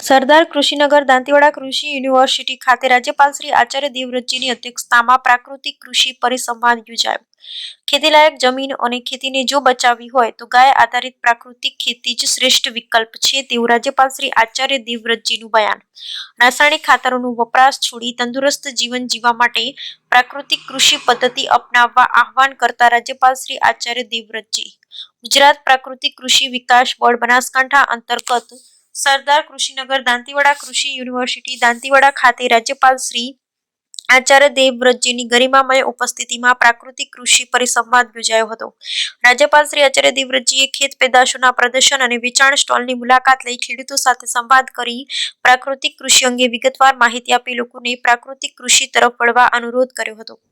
સરદાર કૃષિનગર દાંતીવાડા કૃષિ યુનિવર્સિટી ખાતે રાજ્યપાલ શ્રી આચાર્ય દેવવ્રતજીની અધ્યક્ષતામાં પ્રાકૃતિક કૃષિ પરિસંવાદ યોજાયો. ખેતીલાયક જમીન અને ખેતીને જો બચાવવી હોય તો ગાય આધારિત પ્રાકૃતિક ખેતી જ શ્રેષ્ઠ વિકલ્પ છે તેવું રાજ્યપાલ શ્રી આચાર્ય દેવવ્રતજીનું બયાન. રાસાયણિક ખાતરોનો વપરાશ છોડી તંદુરસ્ત જીવન જીવવા માટે પ્રાકૃતિક કૃષિ પદ્ધતિ અપનાવવા આહવાન કરતા રાજ્યપાલ શ્રી આચાર્ય દેવવ્રતજી ગુજરાત પ્રાકૃતિક કૃષિ વિકાસ બોર્ડ બનાસકાંઠા અંતર્ગત સરદાર કૃષિનગર દાંતીવાડા કૃષિ યુનિવર્સિટી દાંતીવાડા ખાતે રાજ્યપાલ શ્રી આચાર્ય દેવવ્રતજીની ગરિમામય ઉપસ્થિતિમાં પ્રાકૃતિક કૃષિ પરિસંવાદ યોજાયો હતો. રાજ્યપાલ શ્રી આચાર્ય દેવવ્રતજીએ ખેત પેદાશોના પ્રદર્શન અને વેચાણ સ્ટોલની મુલાકાત લઈ ખેડૂતો સાથે સંવાદ કરી પ્રાકૃતિક કૃષિ અંગે વિગતવાર માહિતી આપી લોકોને પ્રાકૃતિક કૃષિ તરફ વળવા અનુરોધ કર્યો હતો.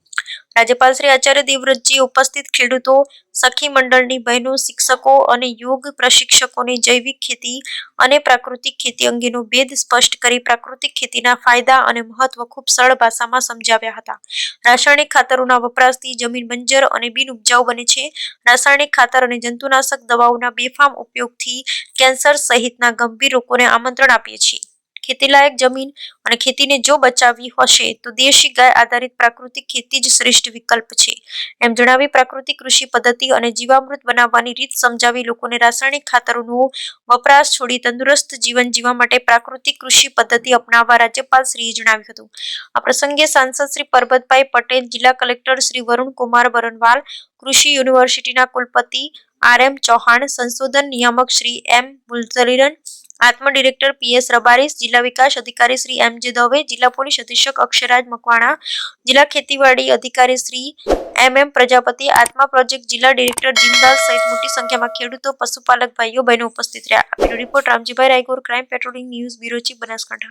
રાજ્યપાલ શ્રી આચાર્ય દેવવ્રતજીએ ઉપસ્થિત ખેડૂતો, સખી મંડળની બહેનો, શિક્ષકો અને યોગ પ્રશિક્ષકોને જૈવિક ખેતી અને પ્રાકૃતિક ખેતી અંગેનો ભેદ સ્પષ્ટ કરી પ્રાકૃતિક ખેતીના ફાયદા અને મહત્વ ખૂબ સરળ ભાષામાં સમજાવ્યા હતા. રાસાયણિક ખાતરોના વપરાશથી જમીન બંજર અને બિનઉપજાઉ બને છે. રાસાયણિક ખાતર અને જંતુનાશક દવાઓના બેફામ ઉપયોગથી કેન્સર સહિતના ગંભીર રોગોને આમંત્રણ આપીએ છીએ. ખેતીલાયક જમીન અને ખેતીને જો બચાવવી હશે તો દેશી ગાય આધારિત પ્રાકૃતિક ખેતી જ શ્રેષ્ઠ વિકલ્પ છે એમ જણાવી પ્રાકૃતિક કૃષિ પદ્ધતિ અને જીવામૃત બનાવવાની રીત સમજાવી લોકોને રાસાયણિક ખાતરોનો વપરાશ છોડી તંદુરસ્ત જીવન જીવવા માટે પ્રાકૃતિક કૃષિ પદ્ધતિ અપનાવવા રાજ્યપાલ શ્રીએ જણાવ્યું હતું. આ પ્રસંગે સાંસદ શ્રી પરબતભાઈ પટેલ, જિલ્લા કલેક્ટર શ્રી વરુણકુમાર બરનવાલ, કૃષિ યુનિવર્સિટીના કુલપતિ આર.એમ. ચૌહાણ, સંશોધન નિયામક શ્રી એમ. મુરલીધરન, આત્મા ડિરેક્ટર પી.એસ. રબારીસ, જિલ્લા વિકાસ અધિકારી શ્રી એમ.જે. દવે, જિલ્લા પોલીસ અધિક્ષક અક્ષયરાજ મકવાણા, જિલ્લા ખેતીવાડી અધિકારી શ્રી એમ.એમ. પ્રજાપતિ, આત્મા પ્રોજેક્ટ જિલ્લા ડિરેક્ટર જીનદાસ સહિત મોટી સંખ્યામાં ખેડૂતો, પશુપાલક ભાઈઓ બહેનો ઉપસ્થિત રહ્યા. Bureau report Ramjibhai Raigor, crime patrolling news bureau chief, Banaskantha.